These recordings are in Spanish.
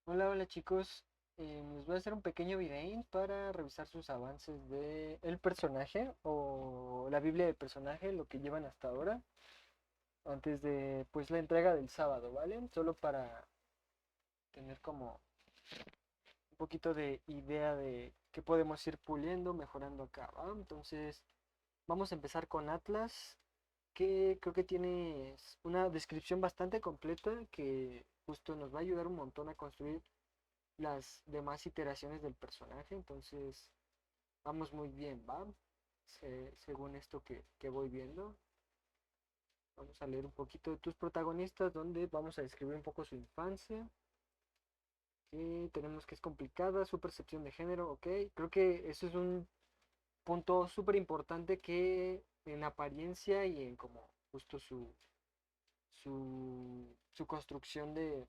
Hola, hola chicos. Les voy a hacer un pequeño videín para revisar sus avances de el personaje o la Biblia del personaje, lo que llevan hasta ahora, antes de pues la entrega del sábado, ¿vale? Solo para tener como un poquito de idea de qué podemos ir puliendo, mejorando acá, ¿va? Entonces, vamos a empezar con Atlas, que creo que tiene una descripción bastante completa que justo nos va a ayudar un montón a construir las demás iteraciones del personaje, entonces vamos muy bien, ¿va? Según esto que voy viendo, vamos a leer un poquito de tus protagonistas, donde vamos a describir un poco su infancia, que tenemos que es complicada, su percepción de género, ok, creo que eso es un punto súper importante que en apariencia y en como justo su construcción de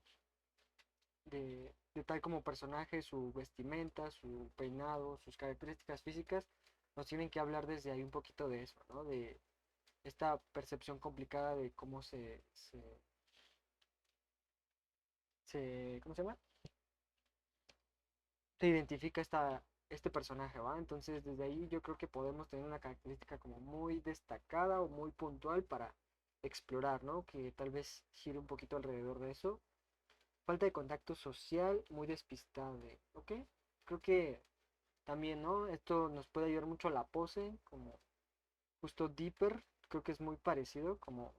tal como personaje, su vestimenta, su peinado, sus características físicas, nos tienen que hablar desde ahí un poquito de eso, ¿no? De esta percepción complicada de cómo ¿cómo se llama? Se identifica este personaje, ¿va? Entonces desde ahí yo creo que podemos tener una característica como muy destacada o muy puntual para explorar, ¿no? Que tal vez gire un poquito alrededor de eso. Falta de contacto social, muy despistable, ¿ok? Creo que también, ¿no? Esto nos puede ayudar mucho a la pose, como justo Deeper, creo que es muy parecido, como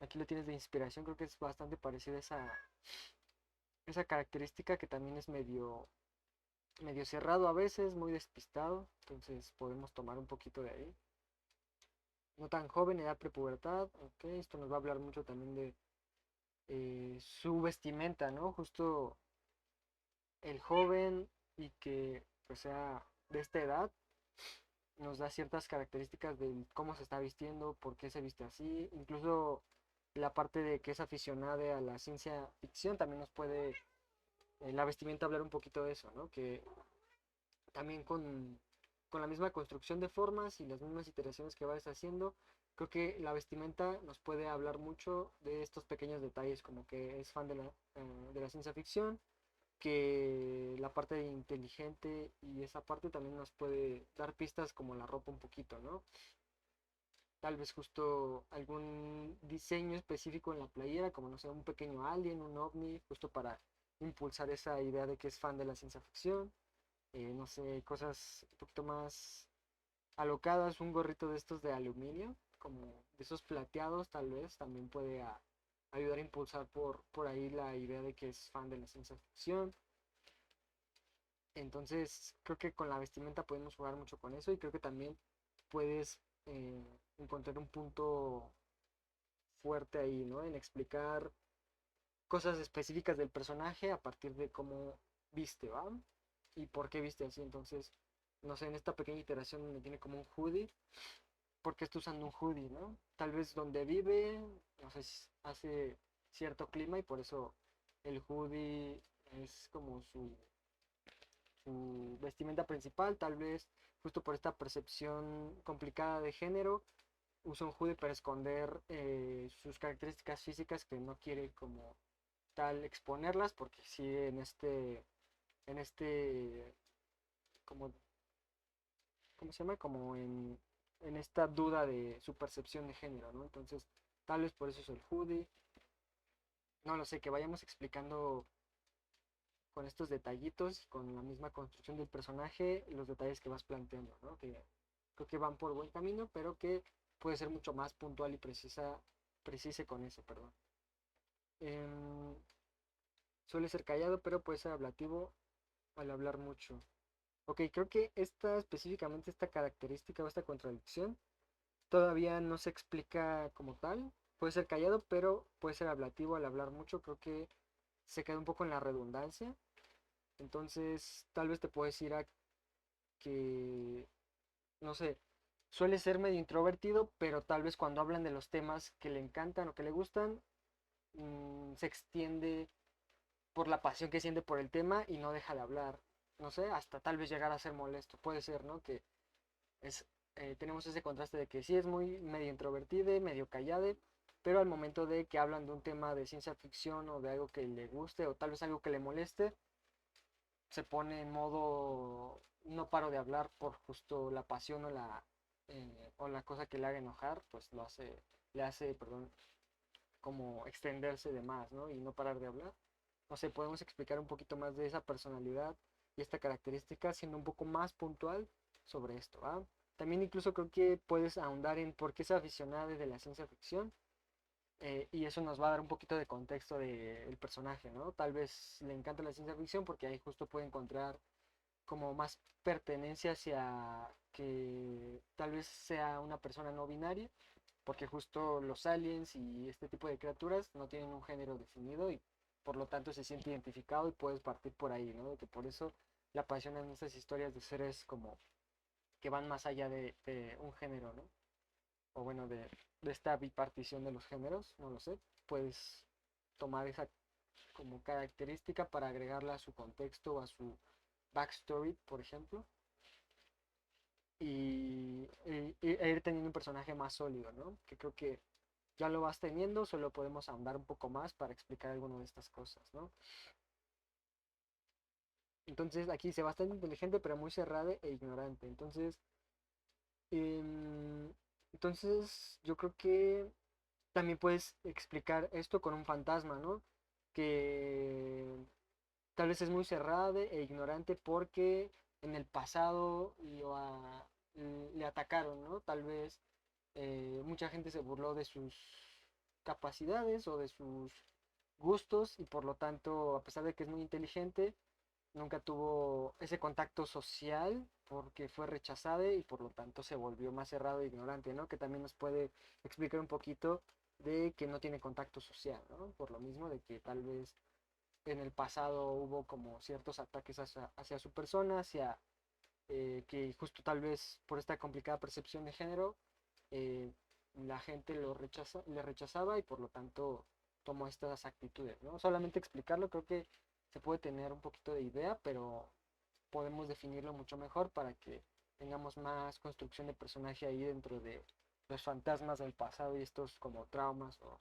aquí lo tienes de inspiración, creo que es bastante parecida esa característica que también es medio cerrado a veces, muy despistado, entonces podemos tomar un poquito de ahí. No tan joven, edad prepubertad, ok, esto nos va a hablar mucho también de su vestimenta, ¿no? Justo el joven y que pues sea de esta edad nos da ciertas características de cómo se está vistiendo, por qué se viste así, incluso la parte de que es aficionada a la ciencia ficción también nos puede, la vestimenta hablar un poquito de eso, ¿no? Que también con la misma construcción de formas y las mismas iteraciones que vas haciendo, creo que la vestimenta nos puede hablar mucho de estos pequeños detalles, como que es fan de la ciencia ficción, que la parte de inteligente y esa parte también nos puede dar pistas como la ropa un poquito, ¿no? Tal vez justo algún diseño específico en la playera, como no sé, un pequeño alien, un ovni, justo para impulsar esa idea de que es fan de la ciencia ficción. No sé, cosas un poquito más alocadas, un gorrito de estos de aluminio, como de esos plateados tal vez, también puede ayudar a impulsar por ahí la idea de que es fan de la ciencia ficción. Entonces, creo que con la vestimenta podemos jugar mucho con eso y creo que también puedes encontrar un punto fuerte ahí, ¿no? En explicar cosas específicas del personaje a partir de cómo viste, ¿va? Y por qué viste así. Entonces, no sé, en esta pequeña iteración donde tiene como un hoodie, ¿por qué está usando un hoodie, no? Tal vez donde vive, no sé, si hace cierto clima y por eso el hoodie es como su vestimenta principal, tal vez justo por esta percepción complicada de género, usa un hoodie para esconder sus características físicas que no quiere como tal exponerlas, porque sí en este, como, ¿cómo se llama? Como en esta duda de su percepción de género, ¿no? Entonces, tal vez por eso es el hoodie. No lo sé, que vayamos explicando con estos detallitos, con la misma construcción del personaje, los detalles que vas planteando, ¿no? Que creo que van por buen camino, pero que puede ser mucho más puntual y precise con eso, perdón. Em, Suele ser callado, pero puede ser hablativo al hablar mucho. Ok, creo que específicamente esta característica o esta contradicción todavía no se explica como tal. Puede ser callado, pero puede ser hablativo al hablar mucho. Creo que se queda un poco en la redundancia. Entonces, tal vez te puedes ir a que, no sé, suele ser medio introvertido, pero tal vez cuando hablan de los temas que le encantan o que le gustan, se extiende por la pasión que siente por el tema y no deja de hablar. No sé, hasta tal vez llegar a ser molesto. Puede ser, ¿no? Que es, tenemos ese contraste de que sí es muy medio introvertido, medio callado, pero al momento de que hablan de un tema de ciencia ficción o de algo que le guste o tal vez algo que le moleste, se pone en modo no paro de hablar por justo la pasión o la cosa que le haga enojar, pues le hace, perdón, como extenderse de más, ¿no? Y no parar de hablar. No sé, podemos explicar un poquito más de esa personalidad y esta característica siendo un poco más puntual sobre esto, ¿va? También incluso creo que puedes ahondar en por qué es aficionada de la ciencia ficción, y eso nos va a dar un poquito de contexto del personaje, ¿no? Tal vez le encanta la ciencia ficción porque ahí justo puede encontrar como más pertenencia hacia que tal vez sea una persona no binaria, porque justo los aliens y este tipo de criaturas no tienen un género definido y por lo tanto se siente identificado y puedes partir por ahí, ¿no? De que por eso le apasionan estas historias de seres como que van más allá de un género, ¿no? O bueno, de esta bipartición de los géneros, no lo sé. Puedes tomar esa como característica para agregarla a su contexto o a su backstory, por ejemplo, e ir teniendo un personaje más sólido, ¿no? Que creo que ya lo vas teniendo, solo podemos ahondar un poco más para explicar alguna de estas cosas, ¿no? Entonces aquí dice bastante inteligente, pero muy cerrada e ignorante. Em, entonces yo creo que también puedes explicar esto con un fantasma, ¿no? Que tal vez es muy cerrada e ignorante porque en el pasado le atacaron, ¿no? Tal vez mucha gente se burló de sus capacidades o de sus gustos y por lo tanto, a pesar de que es muy inteligente, nunca tuvo ese contacto social porque fue rechazada y por lo tanto se volvió más cerrado e ignorante, ¿no? Que también nos puede explicar un poquito de que no tiene contacto social, ¿no? Por lo mismo de que tal vez en el pasado hubo como ciertos ataques hacia su persona, hacia que justo tal vez por esta complicada percepción de género, eh, la gente le rechazaba y por lo tanto tomó estas actitudes, ¿no? Solamente explicarlo creo que se puede tener un poquito de idea, pero podemos definirlo mucho mejor para que tengamos más construcción de personaje ahí dentro de los fantasmas del pasado y estos como traumas o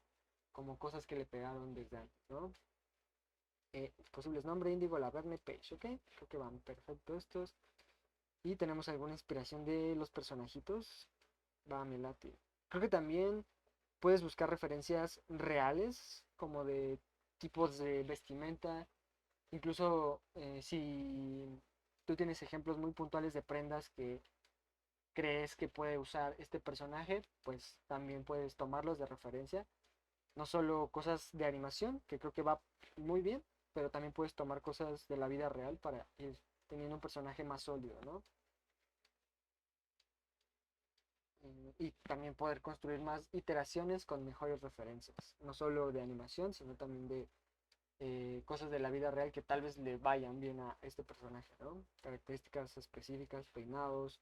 como cosas que le pegaron desde antes, ¿no? Posibles nombres, Indigo, Laverne, Page, ¿ok? Creo que van perfecto estos. Y tenemos alguna inspiración de los personajitos. Va, me late. Creo que también puedes buscar referencias reales, como de tipos de vestimenta. Incluso si tú tienes ejemplos muy puntuales de prendas que crees que puede usar este personaje, pues también puedes tomarlos de referencia. No solo cosas de animación, que creo que va muy bien, pero también puedes tomar cosas de la vida real para ir teniendo un personaje más sólido, ¿no? Y también poder construir más iteraciones con mejores referencias, no solo de animación, sino también de cosas de la vida real que tal vez le vayan bien a este personaje, ¿no? Características específicas, peinados,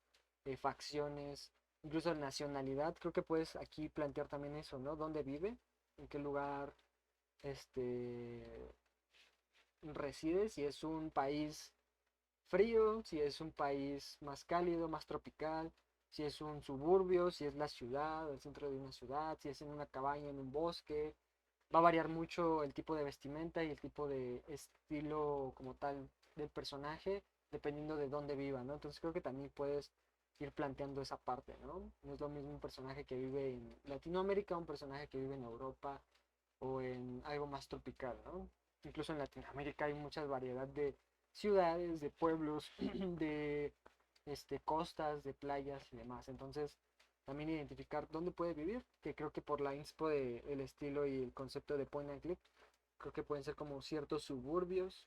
facciones, incluso nacionalidad. Creo que puedes aquí plantear también eso, ¿no? ¿Dónde vive? ¿En qué lugar este, reside? Si es un país frío, si es un país más cálido, más tropical, si es un suburbio, si es la ciudad, el centro de una ciudad, si es en una cabaña, en un bosque. Va a variar mucho el tipo de vestimenta y el tipo de estilo como tal del personaje, dependiendo de dónde viva, ¿no? Entonces creo que también puedes ir planteando esa parte, ¿no? No es lo mismo un personaje que vive en Latinoamérica, un personaje que vive en Europa o en algo más tropical, ¿no? Incluso en Latinoamérica hay mucha variedad de ciudades, de pueblos, de costas, de playas y demás. Entonces, también identificar dónde puede vivir, que creo que por la inspo de el estilo y el concepto de point and click, creo que pueden ser como ciertos suburbios,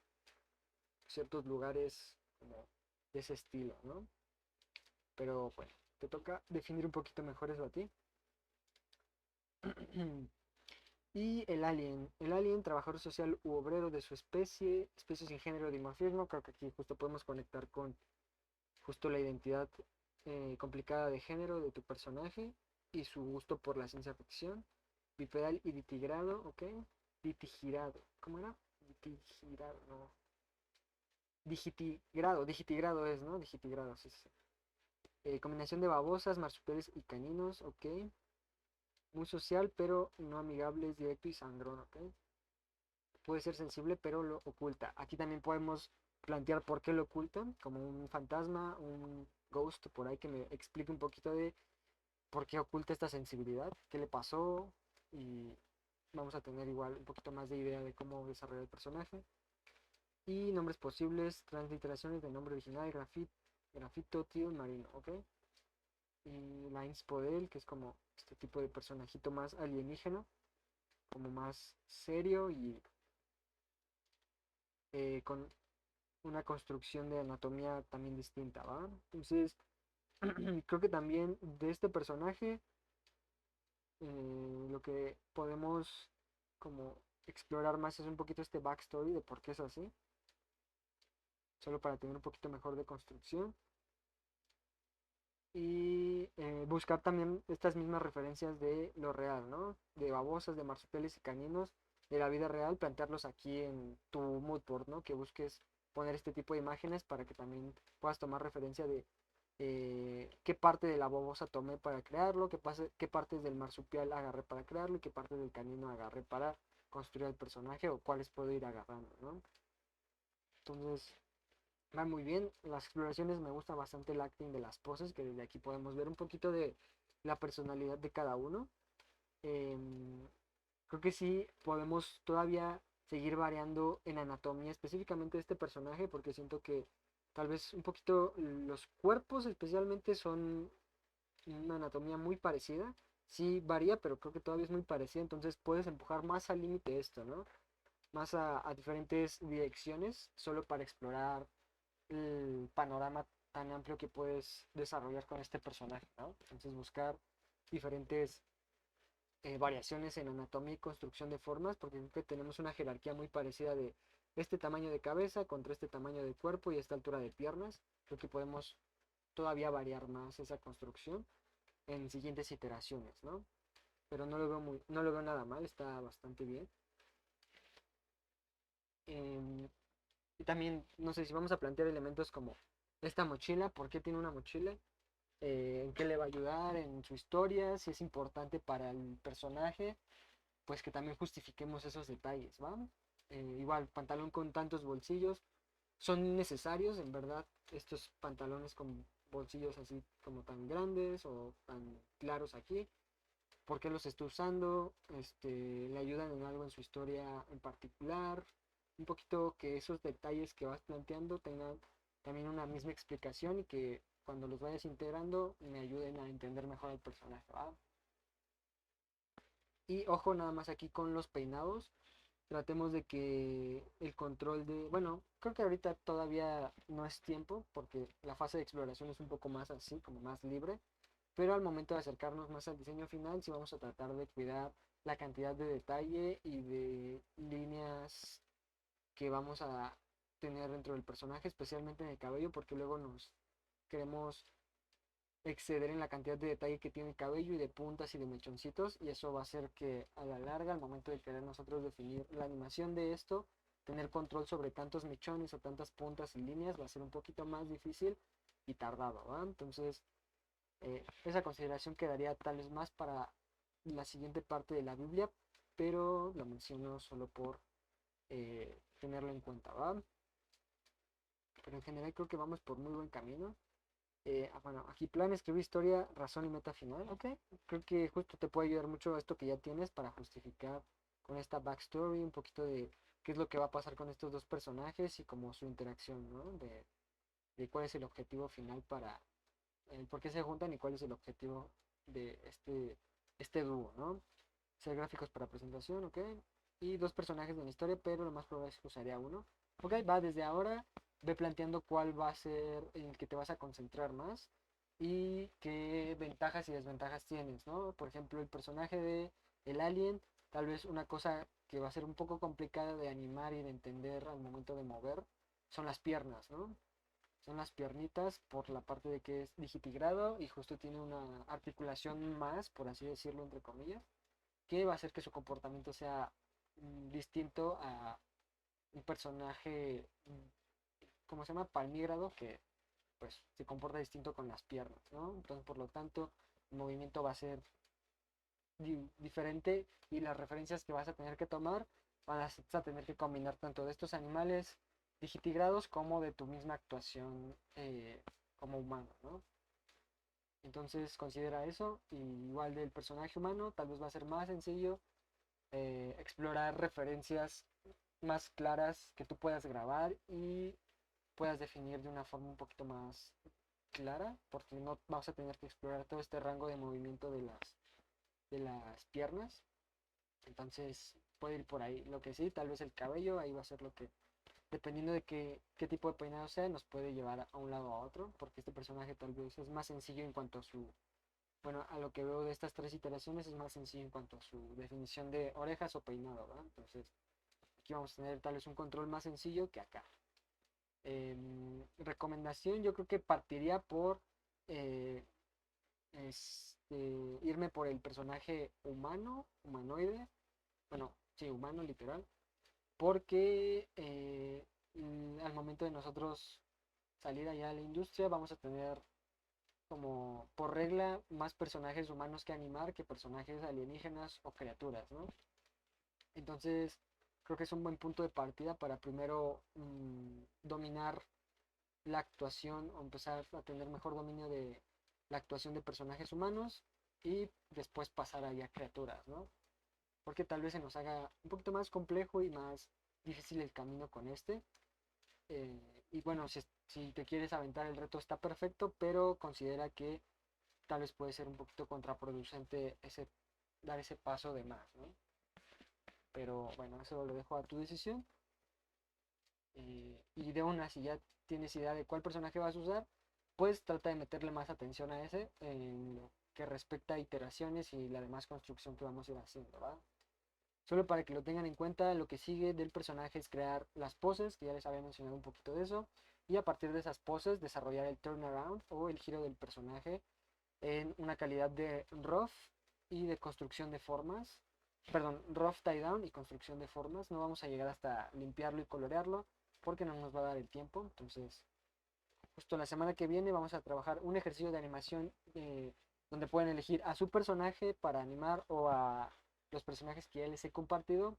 ciertos lugares como de ese estilo, ¿no? Pero bueno, te toca definir un poquito mejor eso a ti. Y el alien, trabajador social u obrero de su especie, especie sin género de dimorfismo, creo que aquí justo podemos conectar con justo la identidad complicada de género de tu personaje y su gusto por la ciencia ficción. Bipedal y ditigrado, ¿ok? Ditigirado, ¿cómo era? Ditigirado, no. Digitigrado es, ¿no? Digitigrado, sí, sí. Combinación de babosas, marsupiales y caninos, ¿ok? muy social, pero no amigable, es directo y sangrón, ¿ok? Puede ser sensible, pero lo oculta. Aquí también podemos plantear por qué lo ocultan, como un fantasma, un ghost por ahí que me explique un poquito de por qué oculta esta sensibilidad, qué le pasó y vamos a tener igual un poquito más de idea de cómo desarrollar el personaje. Y nombres posibles, transliteraciones del nombre original, grafito, tío, marino, ¿ok? Y la Inspodel, que es como este tipo de personajito más alienígena, como más serio y con una construcción de anatomía también distinta, ¿va? Entonces, creo que también de este personaje lo que podemos como explorar más es un poquito este backstory de por qué es así, solo para tener un poquito mejor de construcción y buscar también estas mismas referencias de lo real, ¿no? De babosas, de marsupiales y caninos de la vida real, plantearlos aquí en tu mood board, ¿no? Que busques poner este tipo de imágenes para que también puedas tomar referencia de qué parte de la babosa tomé para crearlo, qué partes del marsupial agarré para crearlo y qué partes del canino agarré para construir el personaje o cuáles puedo ir agarrando, ¿no? Entonces, va muy bien. Las exploraciones me gusta bastante el acting de las poses, que desde aquí podemos ver un poquito de la personalidad de cada uno. Em, Creo que sí podemos todavía seguir variando en anatomía específicamente de este personaje, porque siento que tal vez un poquito los cuerpos especialmente son una anatomía muy parecida. Sí varía, pero creo que todavía es muy parecida, entonces puedes empujar más al límite esto, ¿no? Más a diferentes direcciones, solo para explorar el panorama tan amplio que puedes desarrollar con este personaje, ¿no? Entonces buscar diferentes variaciones en anatomía y construcción de formas, porque creo que tenemos una jerarquía muy parecida de este tamaño de cabeza contra este tamaño de cuerpo y esta altura de piernas. Creo que podemos todavía variar más esa construcción en siguientes iteraciones, ¿no? Pero no lo veo nada mal, está bastante bien. Em, y también, no sé si vamos a plantear elementos como esta mochila, ¿por qué tiene una mochila? En qué le va a ayudar en su historia, si es importante para el personaje, pues que también justifiquemos esos detalles, ¿va? Igual, pantalón con tantos bolsillos, son necesarios, en verdad, estos pantalones con bolsillos así como tan grandes o tan claros aquí, por qué los está usando, le ayudan en algo en su historia en particular, un poquito que esos detalles que vas planteando tengan también una misma explicación y que cuando los vayas integrando me ayuden a entender mejor al personaje, ¿va? Y ojo nada más aquí con los peinados, tratemos de que el control de, bueno, creo que ahorita todavía no es tiempo porque la fase de exploración es un poco más así, como más libre, pero al momento de acercarnos más al diseño final, sí vamos a tratar de cuidar la cantidad de detalle y de líneas que vamos a tener dentro del personaje, especialmente en el cabello, porque luego nos queremos exceder en la cantidad de detalle que tiene el cabello y de puntas y de mechoncitos, y eso va a hacer que a la larga, al momento de querer nosotros definir la animación de esto, tener control sobre tantos mechones o tantas puntas y líneas va a ser un poquito más difícil y tardado, ¿va? Entonces, esa consideración quedaría tal vez más para la siguiente parte de la Biblia, pero lo menciono solo por tenerlo en cuenta, ¿va? Pero en general creo que vamos por muy buen camino. Bueno, aquí plan, escribir historia, razón y meta final, ok. Creo que justo te puede ayudar mucho esto que ya tienes para justificar con esta backstory, un poquito de qué es lo que va a pasar con estos dos personajes y como su interacción, ¿no? De cuál es el objetivo final para, por qué se juntan y cuál es el objetivo de este dúo, ¿no? Hacer gráficos para presentación, ok. Y dos personajes de la historia, pero lo más probable es que usaría uno. Ok, va desde ahora, ve planteando cuál va a ser el que te vas a concentrar más y qué ventajas y desventajas tienes, ¿no? Por ejemplo, el personaje de el alien, tal vez una cosa que va a ser un poco complicada de animar y de entender al momento de mover son las piernas, ¿no? Son las piernitas por la parte de que es digitigrado y justo tiene una articulación más, por así decirlo, entre comillas, que va a hacer que su comportamiento sea distinto a un personaje, ¿cómo se llama? Palmígrado, que pues se comporta distinto con las piernas, ¿no? Entonces, por lo tanto, el movimiento va a ser diferente y las referencias que vas a tener que tomar vas a tener que combinar tanto de estos animales digitigrados como de tu misma actuación como humano, ¿no? Entonces considera eso, y igual del personaje humano, tal vez va a ser más sencillo explorar referencias más claras que tú puedas grabar y puedas definir de una forma un poquito más clara, porque no vas a tener que explorar todo este rango de movimiento de las piernas. Entonces puede ir por ahí. Lo que sí, tal vez el cabello, ahí va a ser lo que, dependiendo de qué tipo de peinado sea, nos puede llevar a un lado a otro, porque este personaje tal vez es más sencillo en cuanto a su, bueno, a lo que veo de estas tres iteraciones es más sencillo en cuanto a su definición de orejas o peinado, ¿verdad? Entonces aquí vamos a tener tal vez un control más sencillo que acá. Recomendación, yo creo que partiría por eh, irme por el personaje humano, humanoide, bueno, sí, humano literal, porque al momento de nosotros salir allá a la industria vamos a tener como por regla más personajes humanos que animar que personajes alienígenas o criaturas, ¿no? Entonces creo que es un buen punto de partida para primero dominar la actuación o empezar a tener mejor dominio de la actuación de personajes humanos y después pasar allá a criaturas, ¿no? Porque tal vez se nos haga un poquito más complejo y más difícil el camino con este. Y bueno, si te quieres aventar el reto está perfecto, pero considera que tal vez puede ser un poquito contraproducente dar ese paso de más, ¿no? Pero bueno, eso lo dejo a tu decisión. Y de una, si ya tienes idea de cuál personaje vas a usar, pues trata de meterle más atención a ese en lo que respecta a iteraciones y la demás construcción que vamos a ir haciendo, ¿va? Solo para que lo tengan en cuenta, lo que sigue del personaje es crear las poses, que ya les había mencionado un poquito de eso, y a partir de esas poses desarrollar el turnaround o el giro del personaje en una calidad de rough y de construcción de formas. Perdón, rough tie down y construcción de formas. No vamos a llegar hasta limpiarlo y colorearlo porque no nos va a dar el tiempo. Entonces, justo la semana que viene vamos a trabajar un ejercicio de animación donde pueden elegir a su personaje para animar o a los personajes que ya les he compartido.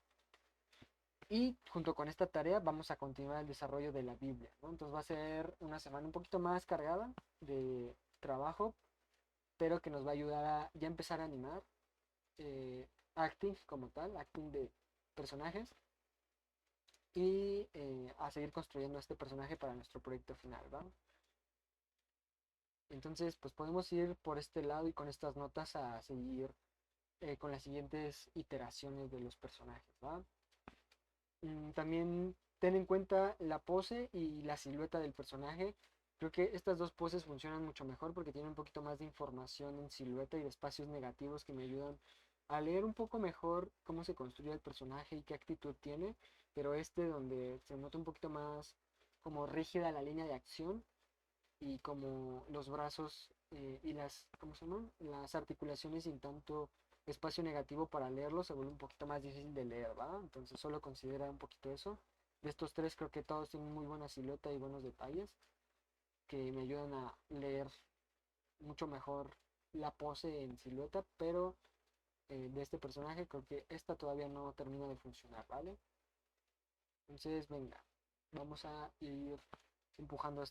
Y junto con esta tarea vamos a continuar el desarrollo de la Biblia, ¿no? Entonces va a ser una semana un poquito más cargada de trabajo, pero que nos va a ayudar a ya empezar a animar acting como tal, acting de personajes y a seguir construyendo este personaje para nuestro proyecto final, ¿va? Entonces, pues podemos ir por este lado y con estas notas a seguir con las siguientes iteraciones de los personajes, ¿va? También ten en cuenta la pose y la silueta del personaje. Creo que estas dos poses funcionan mucho mejor porque tienen un poquito más de información en silueta y de espacios negativos que me ayudan a leer un poco mejor cómo se construye el personaje y qué actitud tiene, pero este donde se nota un poquito más como rígida la línea de acción y como los brazos y las, ¿cómo se llaman? Las articulaciones sin tanto espacio negativo para leerlo se vuelve un poquito más difícil de leer, ¿va? Entonces solo considera un poquito eso. De estos tres creo que todos tienen muy buena silueta y buenos detalles que me ayudan a leer mucho mejor la pose en silueta, pero de este personaje creo que esta todavía no termina de funcionar, ¿vale? Entonces venga, vamos a ir empujando a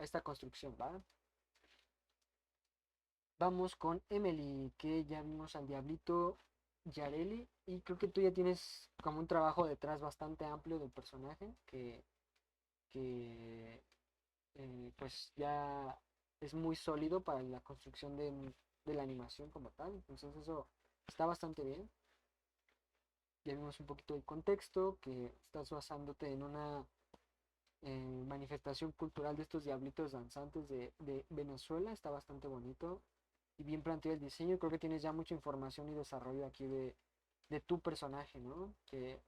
esta construcción, ¿va? Vamos con Emily, que ya vimos al Diablito Yareli. Y creo que tú ya tienes como un trabajo detrás bastante amplio del personaje, que pues ya es muy sólido para la construcción de la animación como tal. Entonces eso está bastante bien. Ya vimos un poquito el contexto, que estás basándote en una manifestación cultural de estos diablitos danzantes de Venezuela. Está bastante bonito y bien planteado el diseño. Creo que tienes ya mucha información y desarrollo aquí de tu personaje, ¿no? Que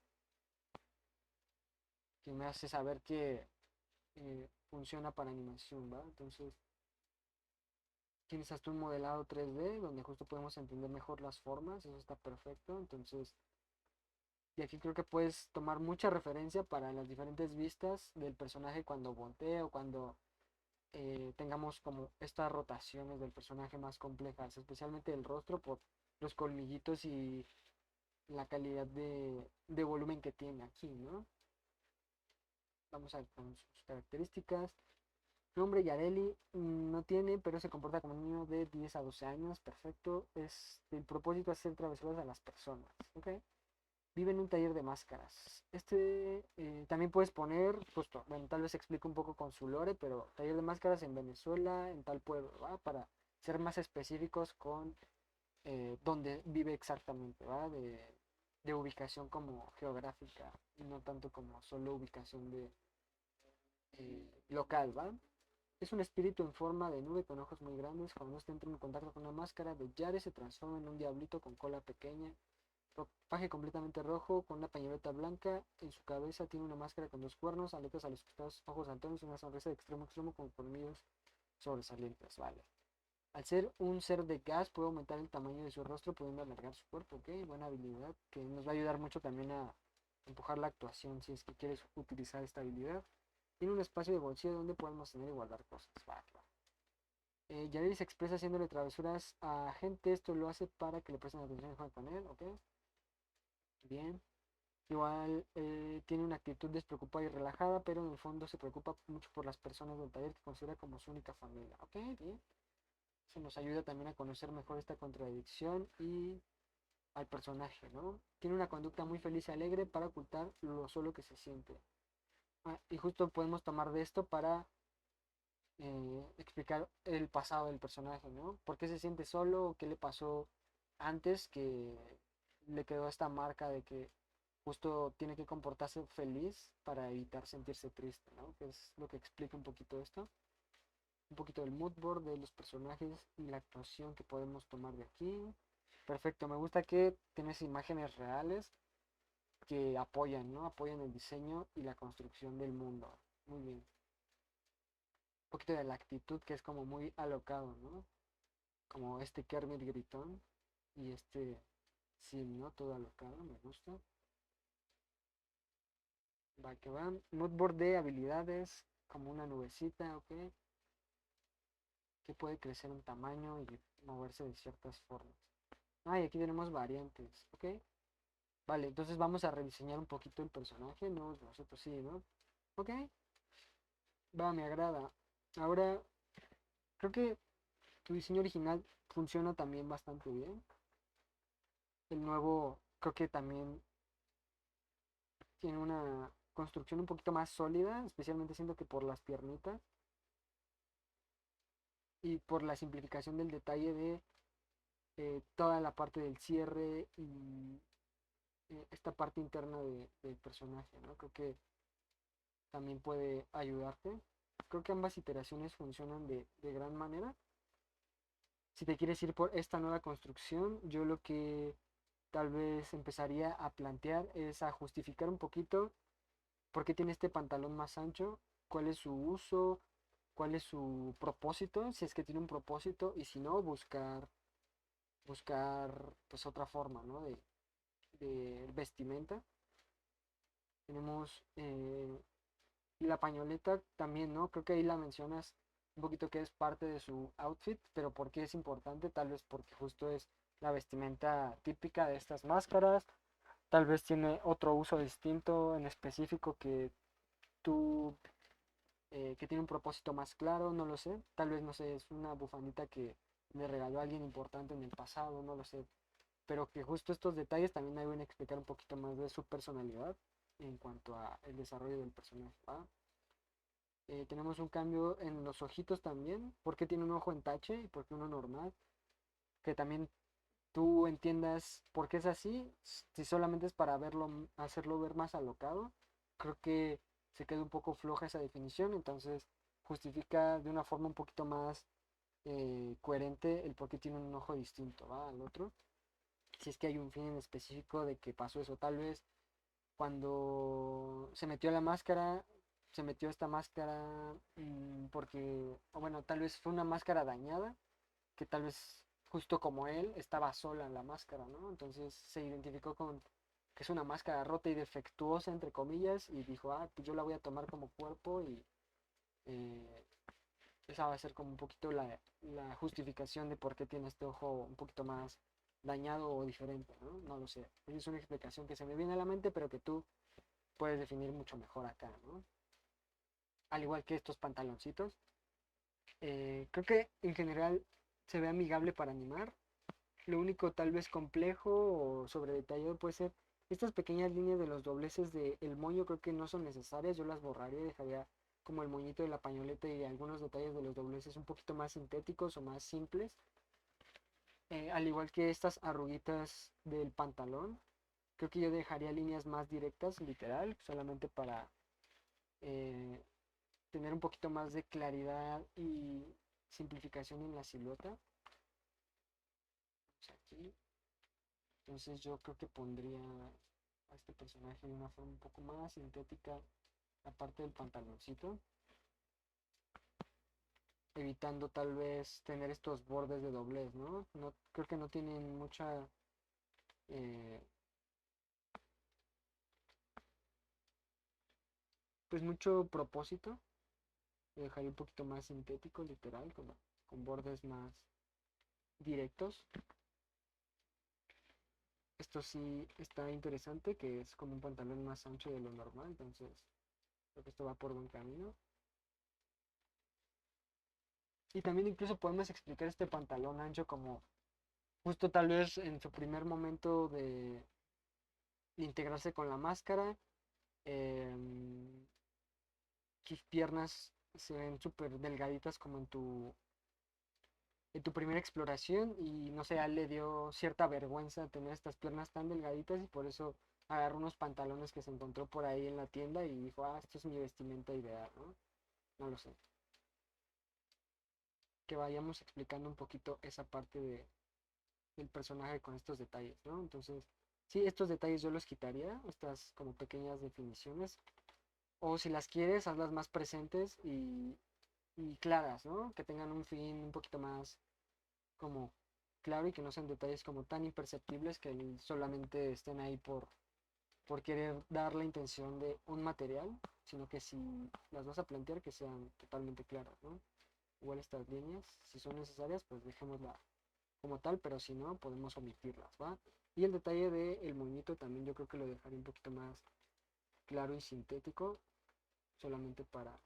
me hace saber que funciona para animación, ¿va? Entonces, tienes hasta un modelado 3D donde justo podemos entender mejor las formas, eso está perfecto. Entonces, y aquí creo que puedes tomar mucha referencia para las diferentes vistas del personaje cuando voltee o cuando tengamos como estas rotaciones del personaje más complejas, especialmente el rostro, por los colmillitos y la calidad de volumen que tiene aquí, ¿no? Vamos a ver con sus características. Nombre Yareli no tiene, pero se comporta como un niño de 10 a 12 años, perfecto. El propósito es hacer travesuras a las personas, ¿ok? Vive en un taller de máscaras. También puedes poner, justo, bueno, tal vez explique un poco con su lore, pero taller de máscaras en Venezuela, en tal pueblo, ¿va? Para ser más específicos con dónde vive exactamente, ¿va? De ubicación como geográfica, y no tanto como solo ubicación de local, ¿va? Es un espíritu en forma de nube con ojos muy grandes. Cuando este entra en contacto con una máscara de Yare, se transforma en un diablito con cola pequeña. Ropaje completamente rojo, con una pañoleta blanca. En su cabeza tiene una máscara con dos cuernos, aletas a los costados, ojos saltones, una sonrisa de extremo a extremo con colmillos sobresalientes. Vale. Al ser un ser de gas, puede aumentar el tamaño de su rostro, pudiendo alargar su cuerpo. Ok, buena habilidad que nos va a ayudar mucho también a empujar la actuación si es que quieres utilizar esta habilidad. Tiene un espacio de bolsillo donde podemos tener y guardar cosas. Va, claro. Yarir se expresa haciéndole travesuras a gente. Esto lo hace para que le presten atención y jueguen con él. Ok, bien. Igual tiene una actitud despreocupada y relajada, pero en el fondo se preocupa mucho por las personas del taller que considera como su única familia. Ok, bien. Eso nos ayuda también a conocer mejor esta contradicción y al personaje, ¿no? Tiene una conducta muy feliz y alegre para ocultar lo solo que se siente. Y justo podemos tomar de esto para explicar el pasado del personaje, ¿no? ¿Por qué se siente solo? ¿Qué le pasó antes que le quedó esta marca de que justo tiene que comportarse feliz para evitar sentirse triste, ¿no? Que es lo que explica un poquito esto. Un poquito del mood board de los personajes y la actuación que podemos tomar de aquí. Perfecto, me gusta que tienes imágenes reales que apoyan, ¿no? Apoyan el diseño y la construcción del mundo. Muy bien. Un poquito de la actitud que es como muy alocado, ¿no? Como este Kermit gritón y este Sim, ¿no? Todo alocado, me gusta. Va que va. Moodboard de habilidades, como una nubecita, ¿ok? Que puede crecer en tamaño y moverse de ciertas formas. Ah, y aquí tenemos variantes, ¿ok? Vale, entonces vamos a rediseñar un poquito el personaje, ¿no? Nosotros sí, ¿no? Ok, va, me agrada. Ahora, creo que tu diseño original funciona también bastante bien. El nuevo, creo que también tiene una construcción un poquito más sólida, especialmente siento que por las piernitas y por la simplificación del detalle de toda la parte del cierre y esta parte interna del personaje, ¿no? Creo que también puede ayudarte. Creo que ambas iteraciones funcionan de gran manera. Si te quieres ir por esta nueva construcción, yo lo que tal vez empezaría a plantear es a justificar un poquito por qué tiene este pantalón más ancho, cuál es su uso, cuál es su propósito, si es que tiene un propósito, y si no, buscar pues otra forma, ¿no? De vestimenta. Tenemos la pañoleta también, ¿no? Creo que ahí la mencionas un poquito que es parte de su outfit, pero ¿por qué es importante? Tal vez porque justo es la vestimenta típica de estas máscaras, tal vez tiene otro uso distinto en específico que tú, que tiene un propósito más claro, no lo sé, tal vez no sé, es una bufandita que le regaló a alguien importante en el pasado, no lo sé, pero que justo estos detalles también ayudan a explicar un poquito más de su personalidad en cuanto a el desarrollo del personaje, ¿va? Tenemos un cambio en los ojitos también, porque tiene un ojo en tache y porque uno normal, que también tú entiendas por qué es así, si solamente es para verlo, hacerlo ver más alocado, creo que se queda un poco floja esa definición, entonces justifica de una forma un poquito más coherente el por qué tiene un ojo distinto, ¿va? Al otro. Si es que hay un fin en específico de que pasó eso, tal vez cuando se metió la máscara, se metió esta máscara porque, o bueno, tal vez fue una máscara dañada, que tal vez justo como él estaba sola en la máscara, ¿no? Entonces se identificó con que es una máscara rota y defectuosa, entre comillas, y dijo, ah, pues yo la voy a tomar como cuerpo y eh, esa va a ser como un poquito la justificación de por qué tiene este ojo un poquito más dañado o diferente, ¿no? No lo sé. Esa es una explicación que se me viene a la mente, pero que tú puedes definir mucho mejor acá, ¿no? Al igual que estos pantaloncitos. Creo que en general se ve amigable para animar. Lo único tal vez complejo o sobre detallado puede ser estas pequeñas líneas de los dobleces del moño, creo que no son necesarias, yo las borraría, dejaría como el moñito de la pañoleta y algunos detalles de los dobleces un poquito más sintéticos o más simples. Al igual que estas arruguitas del pantalón, creo que yo dejaría líneas más directas, literal, solamente para eh, tener un poquito más de claridad y simplificación en la silueta. Vamos aquí. Entonces yo creo que pondría a este personaje de una forma un poco más sintética, aparte del pantaloncito, evitando tal vez tener estos bordes de doblez, ¿no? No creo que no tienen mucha eh, pues mucho propósito. Lo dejaría un poquito más sintético, literal, como con bordes más directos. Esto sí está interesante, que es como un pantalón más ancho de lo normal, entonces creo que esto va por buen camino. Y también incluso podemos explicar este pantalón ancho como justo tal vez en su primer momento de integrarse con la máscara, sus piernas se ven súper delgaditas como en tu primera exploración y no sé, a él le dio cierta vergüenza tener estas piernas tan delgaditas y por eso agarró unos pantalones que se encontró por ahí en la tienda y dijo, ah, esto es mi vestimenta ideal, ¿no? No lo sé. Que vayamos explicando un poquito esa parte del personaje con estos detalles, ¿no? Entonces, sí, estos detalles yo los quitaría, estas como pequeñas definiciones, o si las quieres, hazlas más presentes y claras, ¿no? Que tengan un fin un poquito más como claro y que no sean detalles como tan imperceptibles que solamente estén ahí por querer dar la intención de un material, sino que si las vas a plantear que sean totalmente claras, ¿no? Igual estas líneas, si son necesarias, pues dejémosla como tal, pero si no, podemos omitirlas, ¿va? Y el detalle del moñito también yo creo que lo dejaré un poquito más claro y sintético, solamente para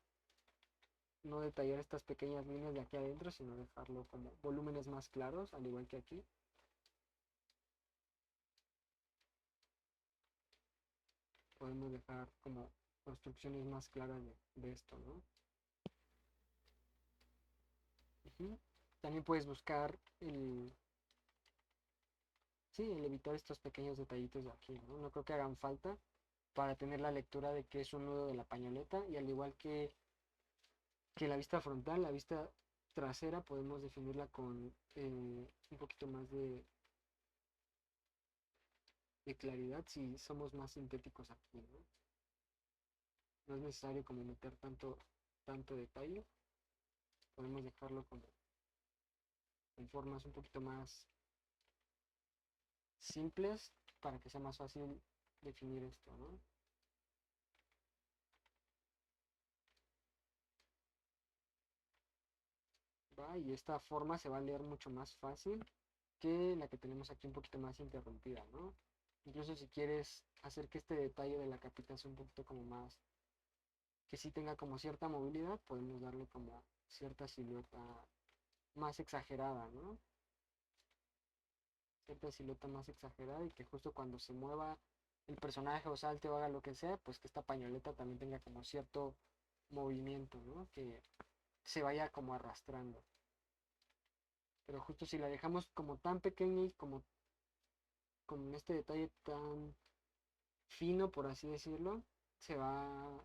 no detallar estas pequeñas líneas de aquí adentro, sino dejarlo como volúmenes más claros, al igual que aquí. Podemos dejar como construcciones más claras de esto, ¿no? Ujú. También puedes buscar sí, el evitar estos pequeños detallitos de aquí, ¿no? No creo que hagan falta para tener la lectura de que es un nudo de la pañoleta y al igual que la vista frontal, la vista trasera podemos definirla con un poquito más de claridad si somos más sintéticos aquí, ¿no? No es necesario como meter tanto detalle, podemos dejarlo como en formas un poquito más simples para que sea más fácil definir esto, ¿no? ¿Va? Y esta forma se va a leer mucho más fácil que la que tenemos aquí un poquito más interrumpida, ¿no? Incluso si quieres hacer que este detalle de la capita sea un poquito como más, que sí tenga como cierta movilidad, podemos darle como cierta silueta más exagerada, ¿no? Cierta silueta más exagerada y que justo cuando se mueva el personaje o salte o haga lo que sea, pues que esta pañoleta también tenga como cierto movimiento, ¿no? Que se vaya como arrastrando. Pero justo si la dejamos como tan pequeña y como con este detalle tan fino, por así decirlo, se va,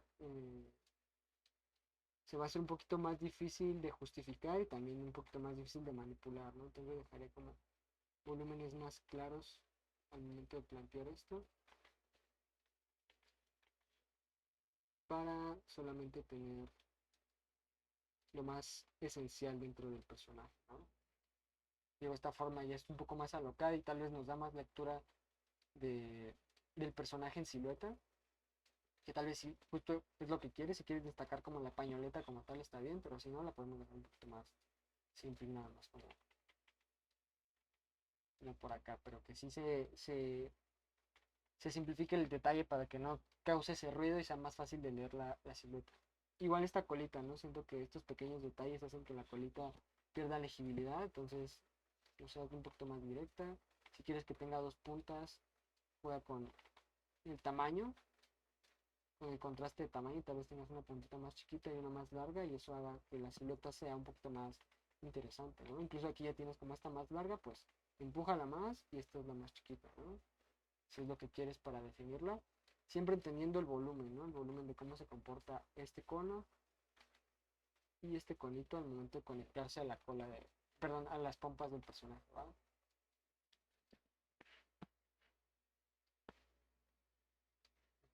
se va a hacer un poquito más difícil de justificar y también un poquito más difícil de manipular, ¿no? Entonces dejaré como volúmenes más claros al momento de plantear esto para solamente tener lo más esencial dentro del personaje, ¿no? Digo, esta forma ya es un poco más alocada y tal vez nos da más lectura de, del personaje en silueta, que tal vez sí, justo es lo que quieres, si quieres destacar como la pañoleta como tal está bien, pero si no la podemos dejar un poquito más simple nada más como como por acá, pero que sí se simplifique el detalle para que no cause ese ruido y sea más fácil de leer la silueta. Igual esta colita, ¿no? Siento que estos pequeños detalles hacen que la colita pierda legibilidad, entonces, no sé, un poquito más directa. Si quieres que tenga dos puntas, juega con el tamaño, con el contraste de tamaño, tal vez tengas una puntita más chiquita y una más larga y eso haga que la silueta sea un poquito más interesante, ¿no? Incluso aquí ya tienes como esta más larga, pues empújala más y esta es la más chiquita, ¿no? Si es lo que quieres para definirla, siempre entendiendo el volumen, ¿no? El volumen de cómo se comporta este cono y este conito al momento de conectarse a la cola de, perdón, a las pompas del personaje, ¿va?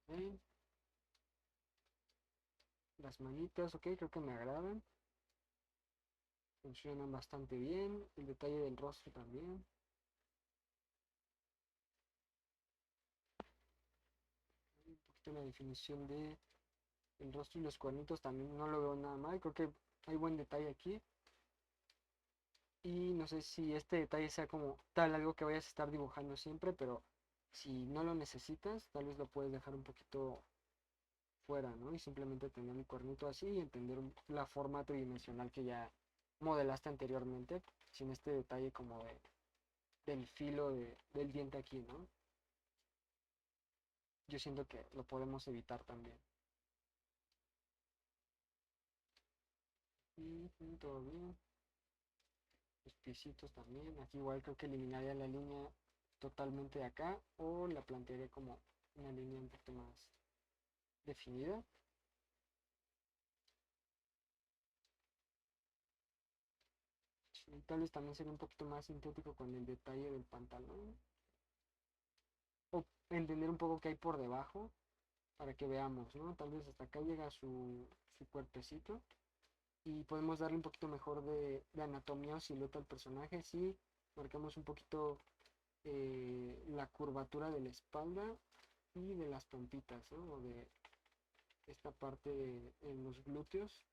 Ok. Las manitas, ok, creo que me agradan, funcionan bastante bien, el detalle del rostro también. Un poquito la definición de el rostro y los cuernitos también no lo veo nada mal, creo que hay buen detalle aquí. Y no sé si este detalle sea como tal algo que vayas a estar dibujando siempre, pero si no lo necesitas, tal vez lo puedes dejar un poquito fuera, ¿no? Y simplemente tener el cuernito así y entender la forma tridimensional que ya modelaste anteriormente, sin este detalle como del filo del diente aquí, ¿no? Yo siento que lo podemos evitar también. Y todo bien. Los piecitos también. Aquí igual creo que eliminaría la línea totalmente de acá o la plantearía como una línea un poquito más definida. Sí, tal vez también sería un poquito más sintético con el detalle del pantalón. O entender un poco qué hay por debajo para que veamos, ¿no? Tal vez hasta acá llega su cuerpecito y podemos darle un poquito mejor de anatomía o silueta al personaje si marcamos un poquito la curvatura de la espalda y de las pompitas, ¿no? O de esta parte en los glúteos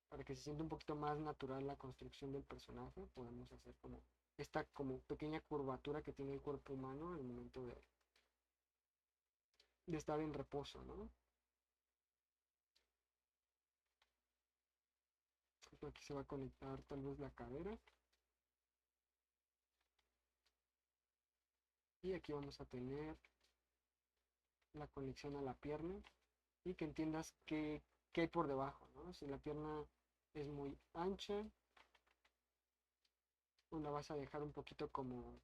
para que se sienta un poquito más natural la construcción del personaje. Podemos hacer como esta como pequeña curvatura que tiene el cuerpo humano al momento de estar en reposo, ¿no? Aquí se va a conectar tal vez la cadera y aquí vamos a tener la conexión a la pierna y que entiendas qué hay por debajo, ¿no? Si la pierna es muy ancha, o la vas a dejar un poquito como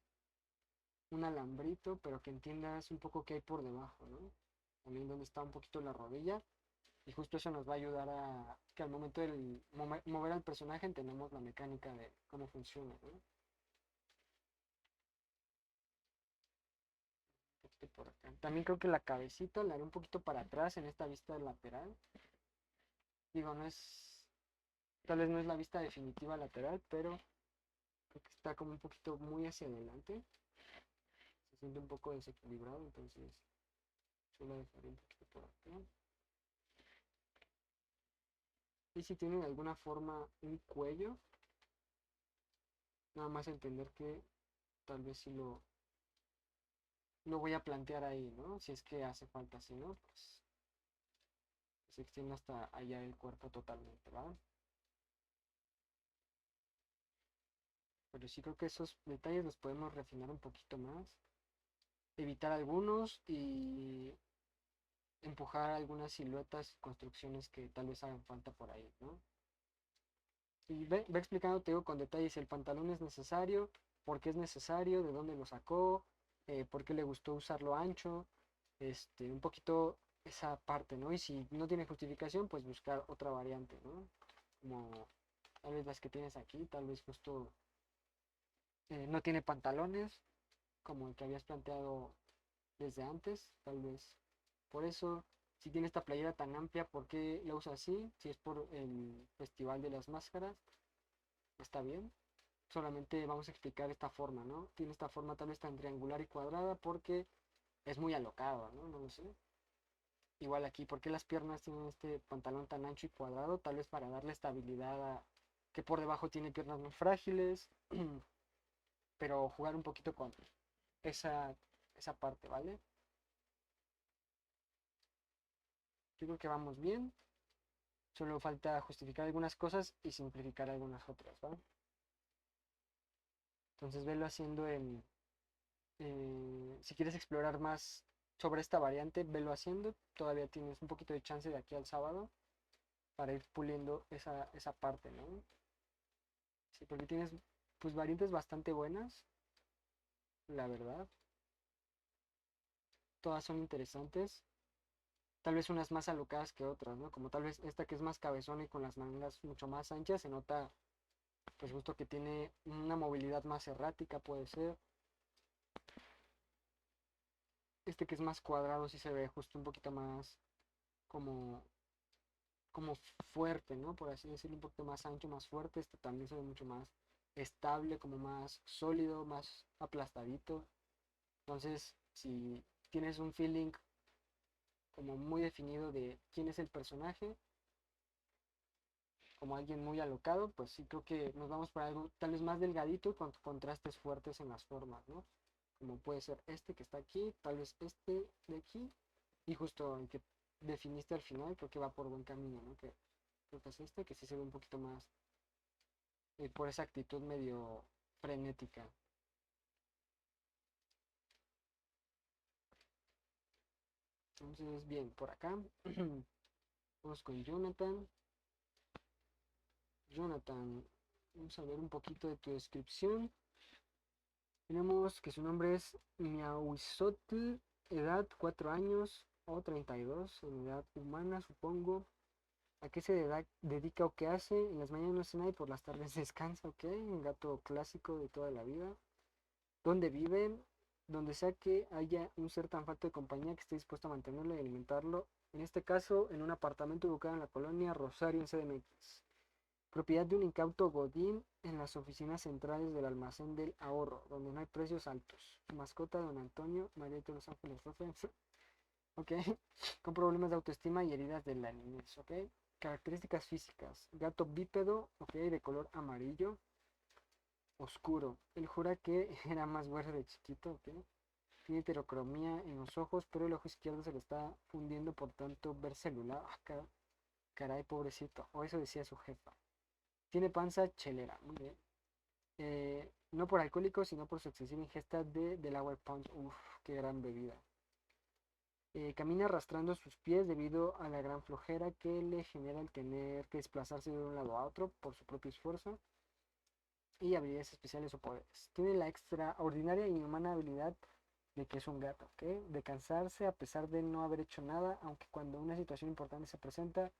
un alambrito, pero que entiendas un poco qué hay por debajo, ¿no? También donde está un poquito la rodilla. Y justo eso nos va a ayudar a que al momento de mover al personaje entendamos la mecánica de cómo funciona, ¿no? Un poquito por acá. También creo que la cabecita la haré un poquito para atrás en esta vista lateral. Digo, no es, tal vez no es la vista definitiva lateral, pero creo que está como un poquito muy hacia adelante. Se siente un poco desequilibrado, entonces solo dejaré un poquito por acá. Y si tienen alguna forma un cuello, nada más entender que tal vez si lo voy a plantear ahí, ¿no? Si es que hace falta, si no, pues se extiende hasta allá el cuerpo totalmente, ¿va? Pero sí creo que esos detalles los podemos refinar un poquito más, evitar algunos y empujar algunas siluetas y construcciones que tal vez hagan falta por ahí, ¿no? Y ve explicando, te digo, con detalles si el pantalón es necesario, por qué es necesario, de dónde lo sacó, por qué le gustó usarlo ancho, un poquito esa parte, ¿no? Y si no tiene justificación, pues buscar otra variante, ¿no? Como tal vez las que tienes aquí, tal vez justo no tiene pantalones, como el que habías planteado desde antes, tal vez por eso, si tiene esta playera tan amplia, ¿por qué la usa así? Si es por el Festival de las Máscaras, está bien. Solamente vamos a explicar esta forma, ¿no? Tiene esta forma tal vez tan triangular y cuadrada porque es muy alocado, ¿no? No lo sé. Igual aquí, ¿por qué las piernas tienen este pantalón tan ancho y cuadrado? Tal vez para darle estabilidad a que por debajo tiene piernas muy frágiles. pero jugar un poquito con esa, esa parte, ¿vale? Yo creo que vamos bien, solo falta justificar algunas cosas y simplificar algunas otras, ¿va? Entonces velo haciendo si quieres explorar más sobre esta variante, velo haciendo, todavía tienes un poquito de chance de aquí al sábado para ir puliendo esa parte, ¿no? Sí, porque tienes pues variantes bastante buenas, la verdad, todas son interesantes, tal vez unas más alocadas que otras, ¿no? Como tal vez esta que es más cabezona y con las mangas mucho más anchas, se nota pues justo que tiene una movilidad más errática, puede ser. Este que es más cuadrado sí se ve justo un poquito más como, como fuerte, ¿no? Por así decirlo, un poquito más ancho, más fuerte. Este también se ve mucho más estable, como más sólido, más aplastadito. Entonces, si tienes un feeling como muy definido de quién es el personaje, como alguien muy alocado, pues sí creo que nos vamos para algo tal vez más delgadito y con contrastes fuertes en las formas, ¿no? Como puede ser este que está aquí, tal vez este de aquí, y justo el que definiste al final, creo que va por buen camino, ¿no? Que creo que es este, que sí se ve un poquito más por esa actitud medio frenética. Entonces, bien, por acá, vamos con Jonathan. Jonathan, vamos a ver un poquito de tu descripción. Tenemos que su nombre es Miauizotl, edad 4 años o 32, en edad humana supongo. ¿A qué se dedica o qué hace? En las mañanas cena y por las tardes descansa, ok. Un gato clásico de toda la vida. ¿Dónde vive? Donde sea que haya un ser tan falto de compañía que esté dispuesto a mantenerlo y alimentarlo. En este caso, en un apartamento ubicado en la colonia Rosario en CDMX. Propiedad de un incauto Godín en las oficinas centrales del almacén del ahorro, donde no hay precios altos. Mascota de don Antonio, María de los Ángeles Rofe, ok, con problemas de autoestima y heridas de la niñez, ok. Características físicas, gato bípedo, ok, de color amarillo, oscuro. Él jura que era más güero de chiquito, ok. Tiene heterocromía en los ojos, pero el ojo izquierdo se le está fundiendo, por tanto, ver celular. Ah, caray, pobrecito. O eso decía su jefa. Tiene panza chelera, muy bien. No por alcohólico, sino por su excesiva ingesta de Delaware Punch. Uf, qué gran bebida. Camina arrastrando sus pies debido a la gran flojera que le genera el tener que desplazarse de un lado a otro por su propio esfuerzo y habilidades especiales o poderes. Tiene la extraordinaria y inhumana habilidad de que es un gato, ¿ok? De cansarse a pesar de no haber hecho nada, aunque cuando una situación importante se presenta,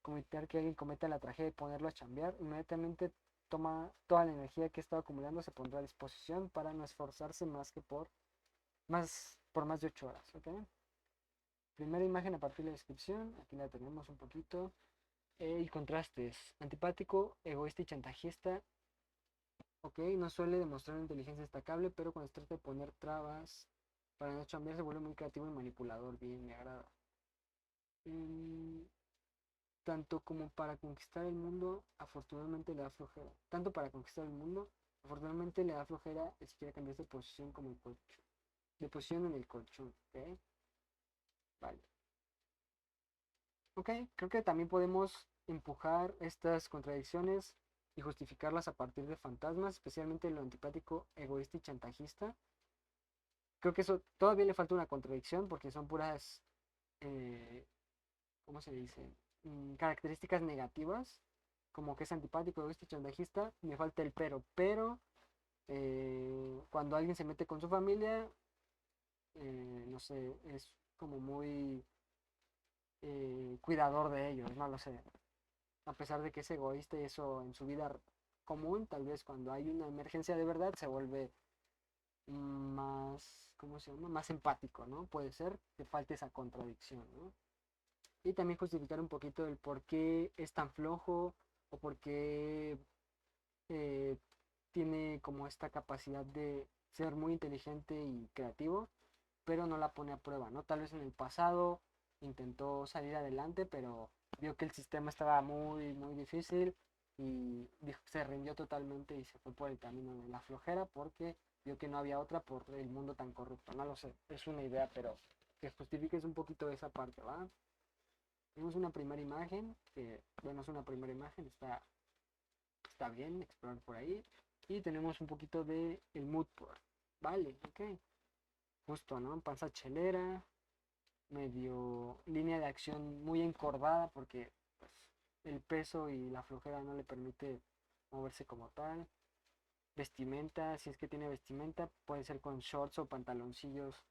como evitar que alguien cometa la tragedia y ponerlo a chambear, inmediatamente toma toda la energía que estaba acumulando, se pondrá a disposición para no esforzarse más que por más de 8 horas, ¿ok? Primera imagen a partir de la descripción, aquí la tenemos un poquito. Y contrastes, antipático, egoísta y chantajista, ok, no suele demostrar una inteligencia destacable, pero cuando se trata de poner trabas para no chambear se vuelve muy creativo y manipulador, bien, me agrada. Mm, tanto como para conquistar el mundo, afortunadamente le da flojera. Tanto para conquistar el mundo, afortunadamente le da flojera si quiere cambiar de posición como el colchón. De posición en el colchón, ¿ok? Vale. Ok, creo que también podemos empujar estas contradicciones y justificarlas a partir de fantasmas, especialmente lo antipático, egoísta y chantajista. Creo que eso todavía le falta una contradicción porque son puras, eh, ¿cómo se dice? Características negativas, como que es antipático, egoísta y chantajista. Me falta el pero cuando alguien se mete con su familia, no sé, es como muy cuidador de ellos, no lo sé. A pesar de que es egoísta y eso en su vida común, tal vez cuando hay una emergencia de verdad se vuelve más, ¿cómo se llama? Más empático, ¿no? Puede ser que falte esa contradicción, ¿no? Y también justificar un poquito el por qué es tan flojo o por qué eh, tiene como esta capacidad de ser muy inteligente y creativo, pero no la pone a prueba, ¿no? Tal vez en el pasado intentó salir adelante, pero vio que el sistema estaba muy, muy difícil se rindió totalmente y se fue por el camino de la flojera porque vio que no había otra por el mundo tan corrupto. No lo sé, es una idea, pero que justifiques un poquito esa parte, ¿va? Tenemos una primera imagen, que bueno, es una primera imagen, está bien explorar por ahí. Y tenemos un poquito de el mood board, vale, ok. Justo, ¿no? Panza chelera, medio línea de acción muy encorvada porque pues, el peso y la flojera no le permite moverse como tal. Vestimenta, si es que tiene vestimenta, puede ser con shorts o pantaloncillos